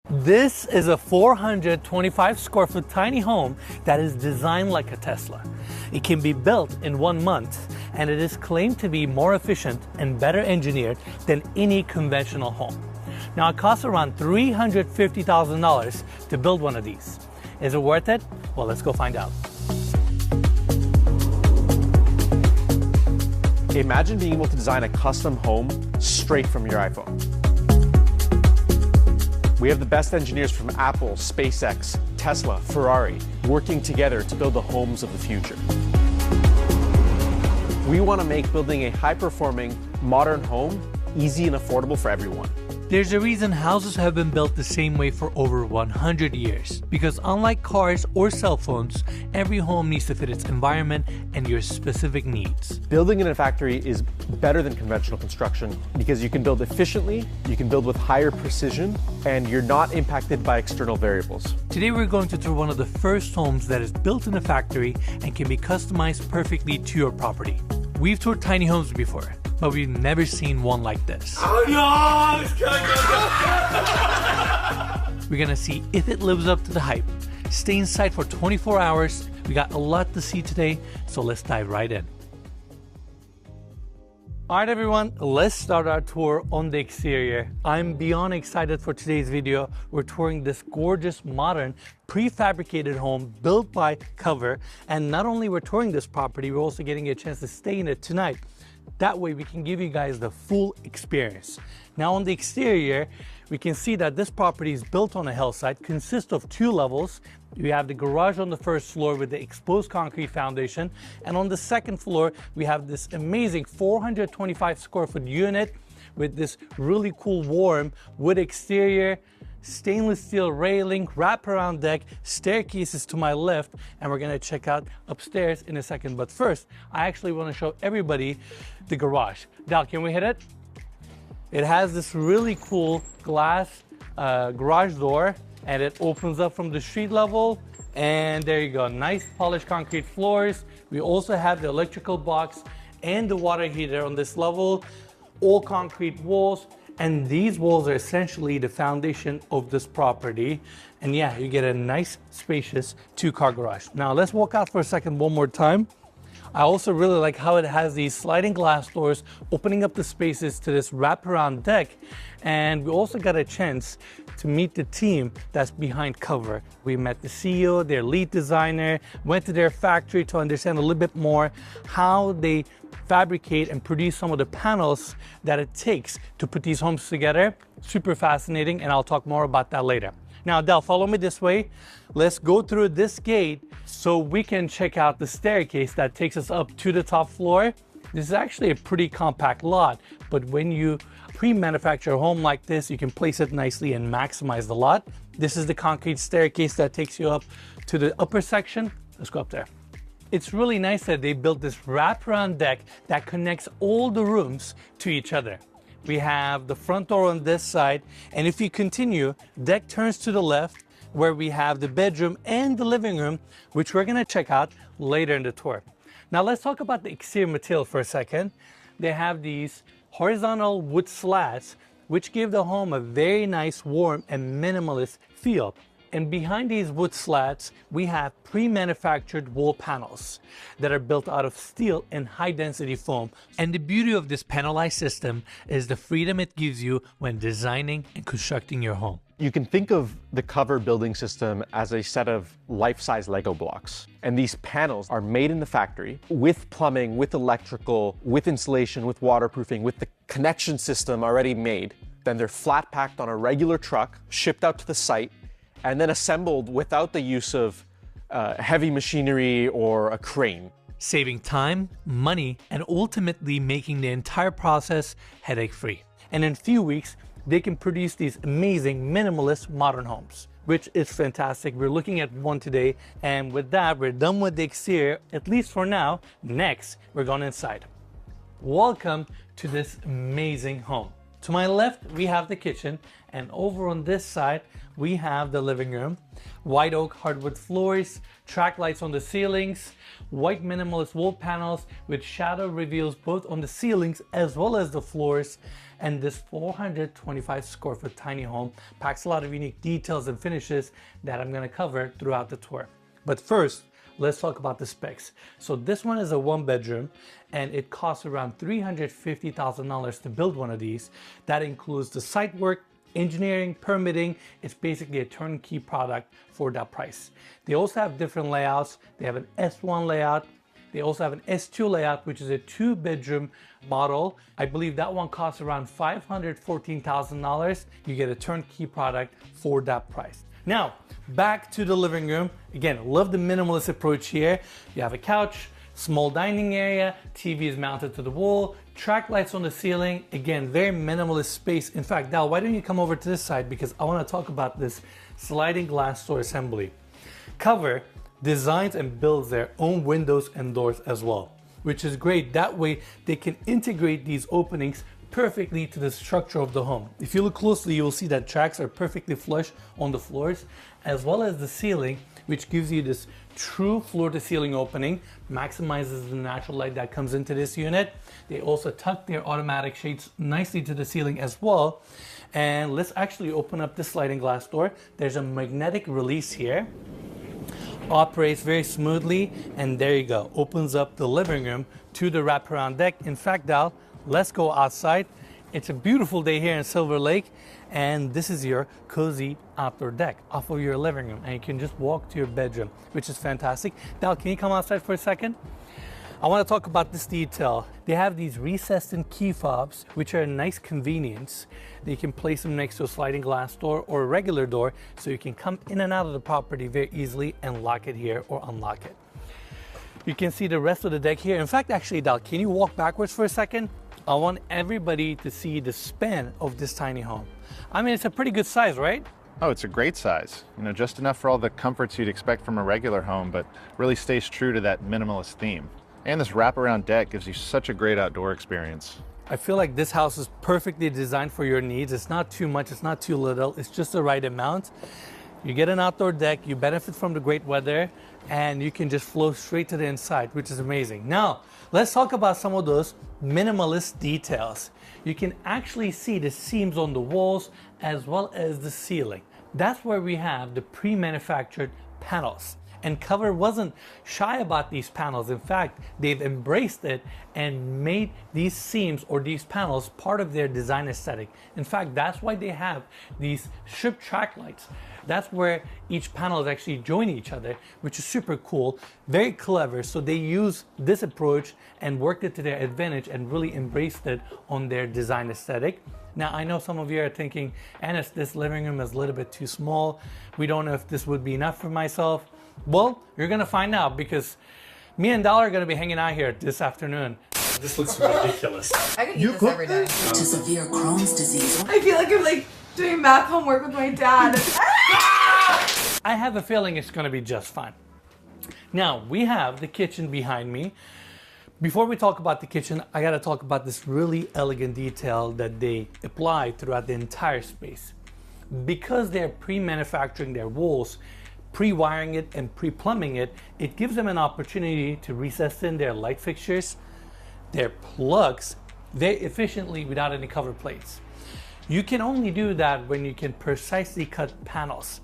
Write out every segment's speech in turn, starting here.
This is a 425 square foot tiny home that is designed like a Tesla. It can be built in 1 month, and it is claimed to be more efficient and better engineered than any conventional home. Now, it costs around $350,000 to build one of these. Is it worth it? Well, let's go find out. Imagine being able to design a custom home straight from your iPhone. We have the best engineers from Apple, SpaceX, Tesla, Ferrari, working together to build the homes of the future. We want to make building a high-performing, modern home easy and affordable for everyone. There's a reason houses have been built the same way for over 100 years. Because unlike cars or cell phones, every home needs to fit its environment and your specific needs. Building in a factory is better than conventional construction because you can build efficiently, you can build with higher precision, and you're not impacted by external variables. Today we're going to tour one of the first homes that is built in a factory and can be customized perfectly to your property. We've toured tiny homes before, but we've never seen one like this. Oh no! We're gonna see if it lives up to the hype. Stay inside for 24 hours. We got a lot to see today, so let's dive right in. All right, everyone, let's start our tour on the exterior. I'm beyond excited for today's video. We're touring this gorgeous, modern, prefabricated home built by Cover. And not only we're touring this property, we're also getting a chance to stay in it tonight. That way we can give you guys the full experience. Now on the exterior, we can see that this property is built on a hillside, consists of 2 levels. We have the garage on the first floor with the exposed concrete foundation. And on the second floor, we have this amazing 425 square foot unit with this really cool warm wood exterior, stainless steel railing, wraparound deck, staircases to my left, and we're gonna check out upstairs in a second. But first, I actually wanna show everybody the garage. Dal, can we hit it? It has this really cool glass garage door, and it opens up from the street level. And there you go, nice polished concrete floors. We also have the electrical box and the water heater on this level, all concrete walls. And these walls are essentially the foundation of this property. And yeah, you get a nice, spacious 2-car garage. Now let's walk out for a second one more time. I also really like how it has these sliding glass doors opening up the spaces to this wraparound deck. And we also got a chance to meet the team that's behind Cover. We met the CEO, their lead designer, went to their factory to understand a little bit more how they fabricate and produce some of the panels that it takes to put these homes together. Super fascinating, and I'll talk more about that later. Now, Del, follow me this way. Let's go through this gate so we can check out the staircase that takes us up to the top floor. This is actually a pretty compact lot, but when you pre-manufacture a home like this, you can place it nicely and maximize the lot. This is the concrete staircase that takes you up to the upper section. Let's go up there. It's really nice that they built this wraparound deck that connects all the rooms to each other. We have the front door on this side, and if you continue, deck turns to the left where we have the bedroom and the living room, which we're gonna check out later in the tour. Now let's talk about the exterior material for a second. They have these horizontal wood slats, which give the home a very nice, warm, and minimalist feel. And behind these wood slats, we have pre-manufactured wall panels that are built out of steel and high-density foam. And the beauty of this panelized system is the freedom it gives you when designing and constructing your home. You can think of the Cover building system as a set of life-size Lego blocks. And these panels are made in the factory with plumbing, with electrical, with insulation, with waterproofing, with the connection system already made. Then they're flat packed on a regular truck, shipped out to the site, and then assembled without the use of heavy machinery or a crane. Saving time, money, and ultimately making the entire process headache-free. And in a few weeks, they can produce these amazing minimalist modern homes, which is fantastic. We're looking at one today, and with that, we're done with the exterior, at least for now. Next, we're going inside. Welcome to this amazing home. To my left, we have the kitchen, and over on this side, we have the living room. White oak hardwood floors, track lights on the ceilings, white minimalist wall panels with shadow reveals both on the ceilings as well as the floors. And this 425 square foot tiny home packs a lot of unique details and finishes that I'm gonna cover throughout the tour. But first, let's talk about the specs. So this one is a 1-bedroom and it costs around $350,000 to build one of these. That includes the site work, engineering, permitting. It's basically a turnkey product for that price. They also have different layouts. They have an S1 layout. They also have an S2 layout, which is a 2-bedroom model. I believe that one costs around $514,000. You get a turnkey product for that price. Now, back to the living room. Again, love the minimalist approach here. You have a couch, small dining area, TV is mounted to the wall, track lights on the ceiling. Again, very minimalist space. In fact, Dal, why don't you come over to this side, because I want to talk about this sliding glass door assembly. Cover designs and builds their own windows and doors as well, which is great. That way they can integrate these openings perfectly to the structure of the home. If you look closely, you will see that tracks are perfectly flush on the floors, as well as the ceiling, which gives you this true floor to ceiling opening, maximizes the natural light that comes into this unit. They also tuck their automatic shades nicely to the ceiling as well. And let's actually open up this sliding glass door. There's a magnetic release here. Operates very smoothly, and there you go. Opens up the living room to the wraparound deck. In fact, Dal, let's go outside. It's a beautiful day here in Silver Lake, and this is your cozy outdoor deck off of your living room, and you can just walk to your bedroom, which is fantastic. Dal, can you come outside for a second? I want to talk about this detail. They have these recessed in key fobs, which are a nice convenience. You can place them next to a sliding glass door or a regular door, so you can come in and out of the property very easily and lock it here or unlock it. You can see the rest of the deck here. In fact, actually, Dal, can you walk backwards for a second? I want everybody to see the span of this tiny home. I mean, it's a pretty good size, right? Oh, it's a great size. You know, just enough for all the comforts you'd expect from a regular home, but really stays true to that minimalist theme. And this wraparound deck gives you such a great outdoor experience. I feel like this house is perfectly designed for your needs. It's not too much, it's not too little, it's just the right amount. You get an outdoor deck, you benefit from the great weather, and you can just flow straight to the inside, which is amazing. Now, let's talk about some of those minimalist details. You can actually see the seams on the walls as well as the ceiling. That's where we have the pre-manufactured panels. And Cover wasn't shy about these panels. In fact, they've embraced it and made these seams or these panels part of their design aesthetic. In fact, that's why they have these strip track lights. That's where each panel is actually joining each other, which is super cool, very clever. So they use this approach and worked it to their advantage and really embraced it on their design aesthetic. Now, I know some of you are thinking, Anas, this living room is a little bit too small. We don't know if this would be enough for myself. Well, you're gonna find out, because me and Dal are gonna be hanging out here this afternoon. This looks ridiculous. I could eat this every day. To severe Crohn's disease. I feel like I'm like doing math homework with my dad. I have a feeling it's gonna be just fine. Now, we have the kitchen behind me. Before we talk about the kitchen, I gotta talk about this really elegant detail that they apply throughout the entire space. Because they're pre-manufacturing their walls, pre-wiring it and pre-plumbing it, it gives them an opportunity to recess in their light fixtures, their plugs, very efficiently without any cover plates. You can only do that when you can precisely cut panels.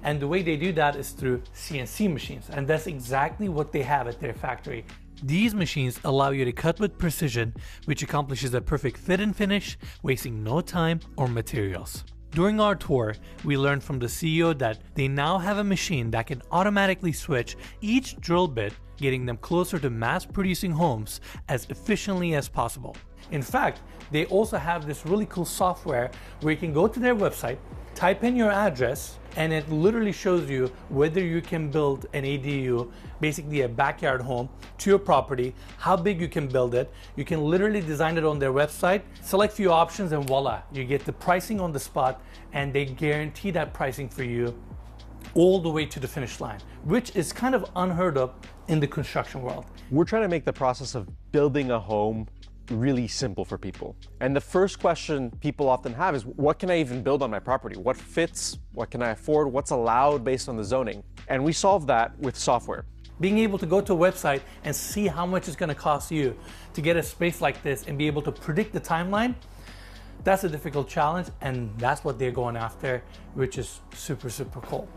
And the way they do that is through CNC machines. And that's exactly what they have at their factory. These machines allow you to cut with precision, which accomplishes a perfect fit and finish, wasting no time or materials. During our tour, we learned from the CEO that they now have a machine that can automatically switch each drill bit, getting them closer to mass-producing homes as efficiently as possible. In fact, they also have this really cool software where you can go to their website, type in your address, and it literally shows you whether you can build an ADU, basically a backyard home, to your property, how big you can build it. You can literally design it on their website, select a few options, and voila, you get the pricing on the spot, and they guarantee that pricing for you all the way to the finish line, which is kind of unheard of in the construction world. We're trying to make the process of building a home really simple for people. And the first question people often have is, what can I even build on my property? What fits? What can I afford? What's allowed based on the zoning? And we solve that with software. Being able to go to a website and see how much it's going to cost you to get a space like this and be able to predict the timeline, That's a difficult challenge, and that's what they're going after, which is super, super cool.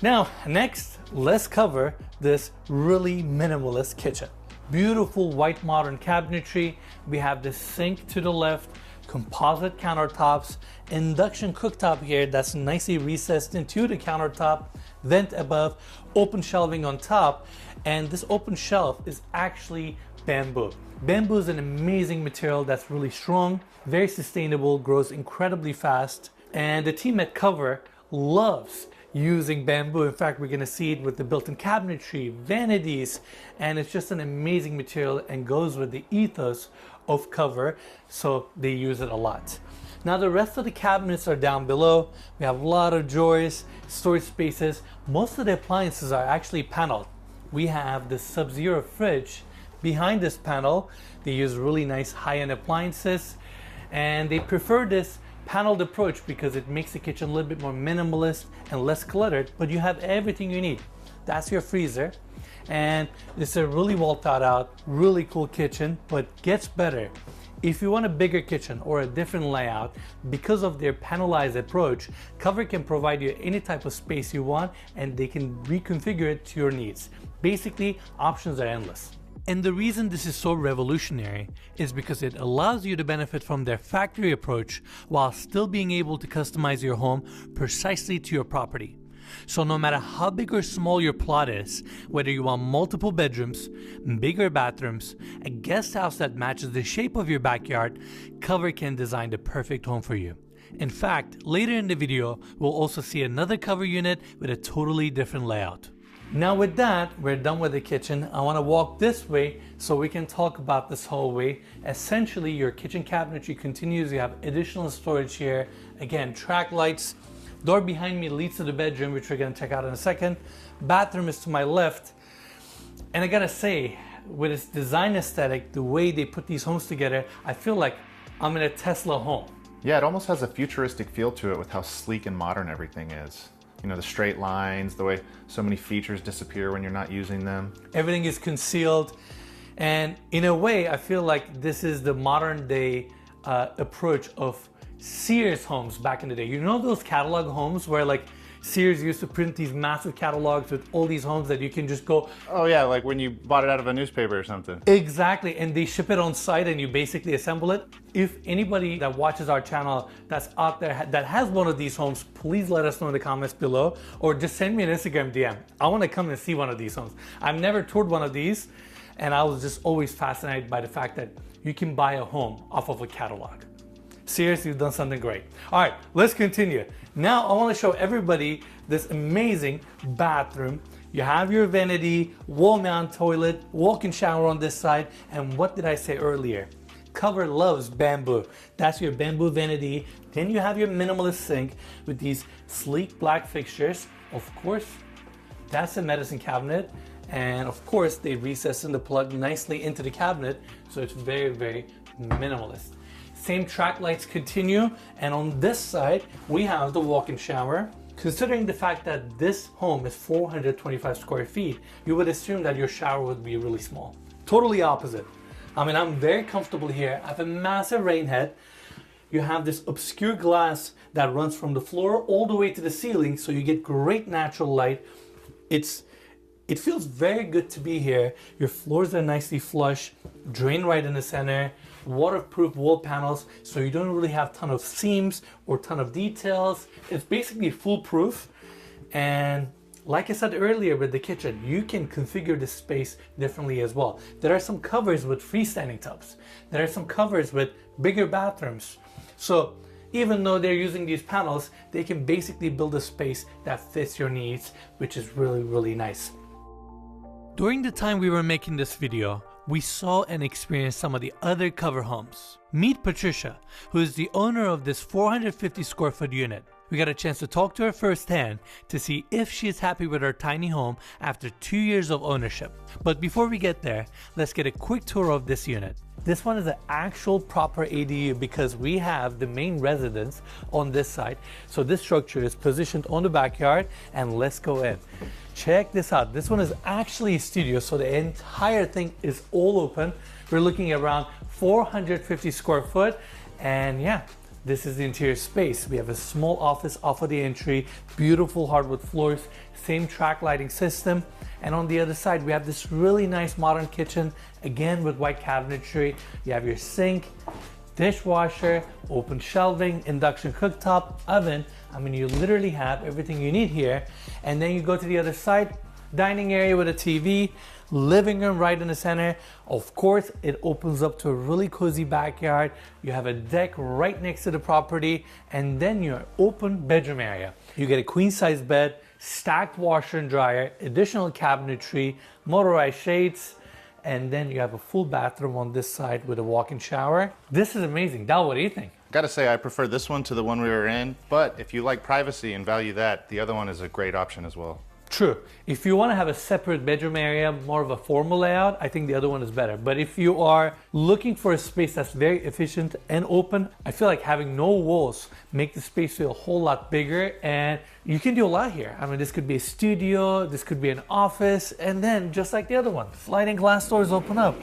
Now, next, let's cover this really minimalist kitchen. Beautiful white modern cabinetry. We have the sink to the left, composite countertops, induction cooktop here that's nicely recessed into the countertop, vent above, open shelving on top, and this open shelf is actually bamboo. Bamboo is an amazing material that's really strong, very sustainable, grows incredibly fast, and the team at Cover loves using bamboo. In fact, we're going to see it with the built-in cabinetry, vanities, and it's just an amazing material and goes with the ethos of Cover, so they use it a lot. Now the rest of the cabinets are down below. We have a lot of drawers, storage spaces. Most of the appliances are actually paneled. We have the Sub-Zero fridge behind this panel. They use really nice high-end appliances, and they prefer this paneled approach because it makes the kitchen a little bit more minimalist and less cluttered, but you have everything you need. That's your freezer, and it's a really well thought out, really cool kitchen, but gets better. If you want a bigger kitchen or a different layout, because of their panelized approach, Cover can provide you any type of space you want, and they can reconfigure it to your needs. Basically, options are endless. And the reason this is so revolutionary is because it allows you to benefit from their factory approach while still being able to customize your home precisely to your property. So no matter how big or small your plot is, whether you want multiple bedrooms, bigger bathrooms, a guest house that matches the shape of your backyard, Cover can design the perfect home for you. In fact, later in the video, we'll also see another Cover unit with a totally different layout. Now with that, we're done with the kitchen. I want to walk this way so we can talk about this hallway. Essentially, your kitchen cabinetry continues. You have additional storage here. Again, track lights. Door behind me leads to the bedroom, which we're going to check out in a second. Bathroom is to my left. And I gotta say, with its design aesthetic, the way they put these homes together, I feel like I'm in a Tesla home. Yeah, it almost has a futuristic feel to it with how sleek and modern everything is. You know, the straight lines, the way so many features disappear when you're not using them. Everything is concealed. And in a way, I feel like this is the modern day approach of Sears homes back in the day. You know those catalog homes where like Sears used to print these massive catalogs with all these homes that you can just go... Oh yeah, like when you bought it out of a newspaper or something. Exactly, and they ship it on site and you basically assemble it. If anybody that watches our channel that's out there that has one of these homes, please let us know in the comments below, or just send me an Instagram DM. I want to come and see one of these homes. I've never toured one of these, and I was just always fascinated by the fact that you can buy a home off of a catalog. Seriously, you've done something great. All right, let's continue. Now I want to show everybody this amazing bathroom. You have your vanity, wall mount toilet, walk-in shower on this side, and what did I say earlier? Cover loves bamboo. That's your bamboo vanity. Then you have your minimalist sink with these sleek black fixtures. Of course, that's a medicine cabinet. And of course, they recess and plug nicely into the cabinet, so it's very, very minimalist. Same track lights continue, and on this side we have the walk-in shower. Considering the fact that this home is 425 square feet, you would assume that your shower would be really small. Totally opposite. I mean, I'm very comfortable here. I have a massive rain head. You have this obscure glass that runs from the floor all the way to the ceiling, so you get great natural light. It feels very good to be here. Your floors are nicely flush, drain right in the center, waterproof wall panels, so you don't really have a ton of seams or ton of details. It's basically foolproof. And like I said earlier with the kitchen, you can configure this space differently as well. There are some covers with freestanding tubs. There are some covers with bigger bathrooms. So even though they're using these panels, they can basically build a space that fits your needs, which is really, really nice. During the time we were making this video, we saw and experienced some of the other Cover homes. Meet Patricia, who is the owner of this 450 square foot unit. We got a chance to talk to her firsthand to see if she is happy with her tiny home after 2 years of ownership. But before we get there, let's get a quick tour of this unit. This one is an actual proper ADU because we have the main residence on this side. So this structure is positioned on the backyard, and let's go in. Check this out. This one is actually a studio, so the entire thing is all open. We're looking at around 450 square foot, And yeah, this is the interior space. We have a small office off of the entry, beautiful hardwood floors, same track lighting system. And on the other side, we have this really nice modern kitchen, again with white cabinetry. You have your sink, dishwasher, open shelving, induction cooktop, oven. I mean, you literally have everything you need here. And then you go to the other side, dining area with a TV, living room right in the center. Of course, it opens up to a really cozy backyard. You have a deck right next to the property, and then your open bedroom area. You get a queen size bed, stacked washer and dryer, additional cabinetry, motorized shades, and then you have a full bathroom on this side with a walk-in shower. This is amazing. Dal, what do you think? Gotta say, I prefer this one to the one we were in, but if you like privacy and value that, the other one is a great option as well. True. If you want to have a separate bedroom area, more of a formal layout, I think the other one is better. But if you are looking for a space that's very efficient and open, I feel like having no walls make the space feel a whole lot bigger, and you can do a lot here. I mean, this could be a studio, this could be an office, and then just like the other one, sliding glass doors open up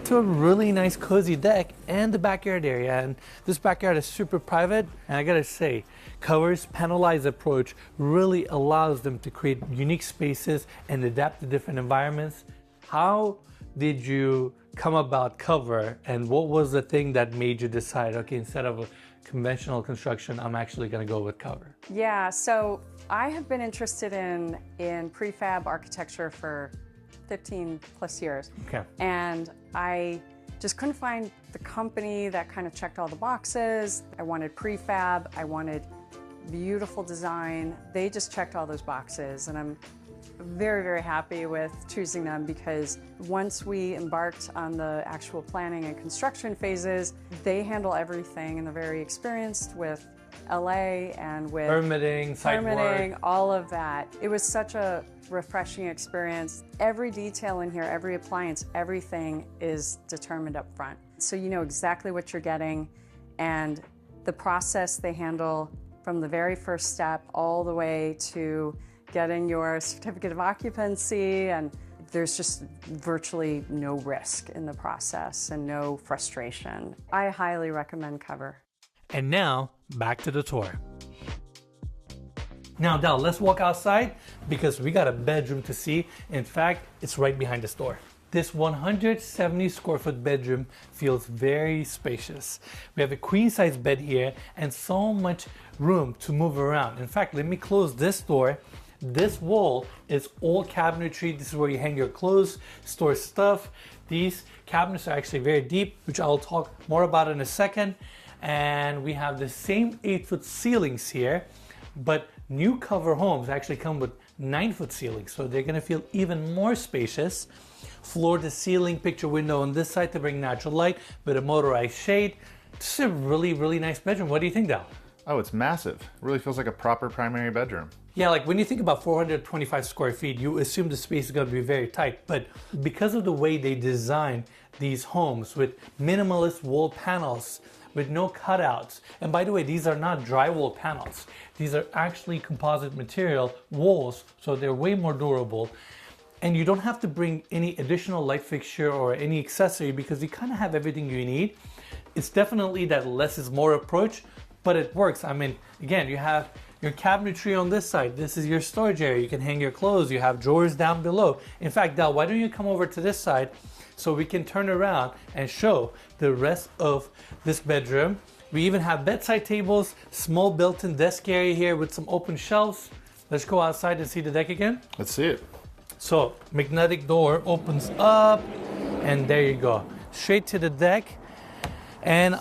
to a really nice cozy deck and the backyard area. And this backyard is super private, and I gotta say, Cover's panelized approach really allows them to create unique spaces and adapt to different environments. How did you come about Cover, and what was the thing that made you decide, okay, instead of a conventional construction, I'm actually gonna go with Cover? Yeah, so I have been interested in prefab architecture for 15 plus years. Okay. And I just couldn't find the company that kind of checked all the boxes. I wanted prefab, I wanted beautiful design. They just checked all those boxes, and I'm very, very happy with choosing them, because once we embarked on the actual planning and construction phases, they handle everything and they're very experienced with LA and with Permitting, site work. all of that. It was such a refreshing experience. Every detail in here, every appliance, everything is determined up front. So you know exactly what you're getting, and the process they handle from the very first step all the way to getting your certificate of occupancy, and there's just virtually no risk in the process and no frustration. I highly recommend Cover. And now, back to the tour. Now, Dal, let's walk outside because we got a bedroom to see. In fact, it's right behind this door. This 170 square foot bedroom feels very spacious. We have a queen size bed here and so much room to move around. In fact, let me close this door. This wall is all cabinetry. This is where you hang your clothes, store stuff. These cabinets are actually very deep, which I'll talk more about in a second. And we have the same 8-foot ceilings here, but new Cover homes actually come with 9-foot ceilings, so they're gonna feel even more spacious. Floor to ceiling picture window on this side to bring natural light with a motorized shade. This is a really, really nice bedroom. What do you think, Dal? Oh, it's massive. It really feels like a proper primary bedroom. Yeah, like when you think about 425 square feet, you assume the space is going to be very tight, but because of the way they design these homes with minimalist wall panels, with no cutouts, and by the way, these are not drywall panels. These are actually composite material walls, so they're way more durable. And you don't have to bring any additional light fixture or any accessory because you kind of have everything you need. It's definitely that less is more approach, but it works. I mean, again, you have your cabinetry on this side. This is your storage area. You can hang your clothes. You have drawers down below. In fact, Dal, why don't you come over to this side so we can turn around and show the rest of this bedroom. We even have bedside tables, small built-in desk area here with some open shelves. Let's go outside and see the deck again. Let's see it. So, magnetic door opens up, and there you go, straight to the deck. And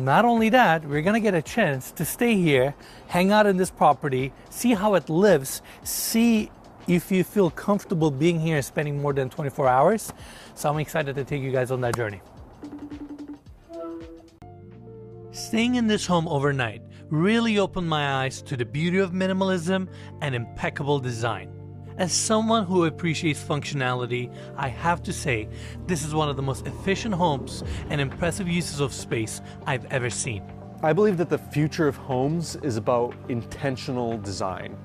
not only that, we're gonna get a chance to stay here, hang out in this property, see how it lives, see if you feel comfortable being here and spending more than 24 hours. So I'm excited to take you guys on that journey. Staying in this home overnight really opened my eyes to the beauty of minimalism and impeccable design. As someone who appreciates functionality, I have to say this is one of the most efficient homes and impressive uses of space I've ever seen. I believe that the future of homes is about intentional design,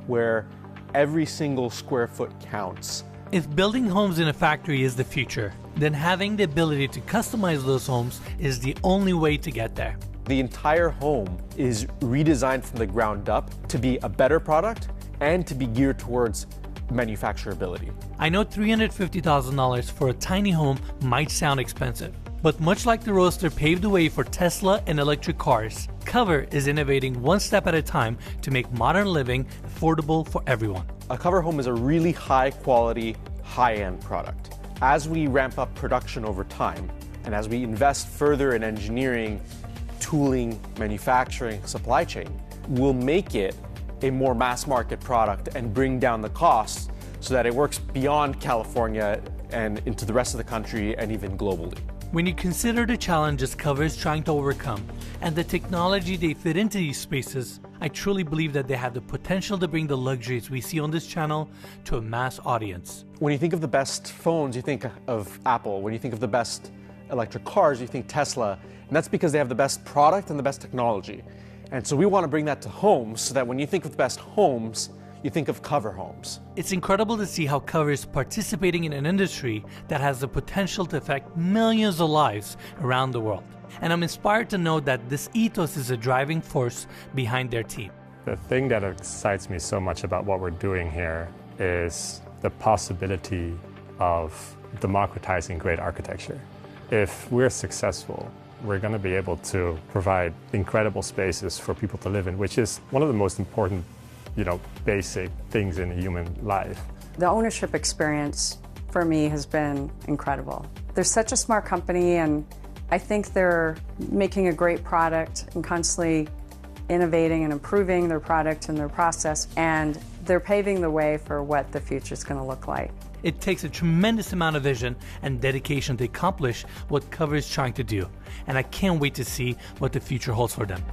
where every single square foot counts. If building homes in a factory is the future, then having the ability to customize those homes is the only way to get there. The entire home is redesigned from the ground up to be a better product and to be geared towards manufacturability. I know $350,000 for a tiny home might sound expensive, but much like the Roadster paved the way for Tesla and electric cars, Cover is innovating one step at a time to make modern living affordable for everyone. A cover home is a really high quality, high-end product. As we ramp up production over time, and as we invest further in engineering, tooling, manufacturing, supply chain, we'll make it a more mass market product and bring down the costs so that it works beyond California and into the rest of the country and even globally. When you consider the challenges Cover is trying to overcome and the technology they fit into these spaces, I truly believe that they have the potential to bring the luxuries we see on this channel to a mass audience. When you think of the best phones, you think of Apple. When you think of the best electric cars, you think Tesla. And that's because they have the best product and the best technology. And so we want to bring that to homes so that when you think of the best homes, you think of Cover homes. It's incredible to see how Cover is participating in an industry that has the potential to affect millions of lives around the world. And I'm inspired to know that this ethos is a driving force behind their team. The thing that excites me so much about what we're doing here is the possibility of democratizing great architecture. If we're successful, we're going to be able to provide incredible spaces for people to live in, which is one of the most important, basic things in a human life. The ownership experience for me has been incredible. They're such a smart company, and I think they're making a great product and constantly innovating and improving their product and their process, and they're paving the way for what the future is going to look like. It takes a tremendous amount of vision and dedication to accomplish what Cover is trying to do, and I can't wait to see what the future holds for them.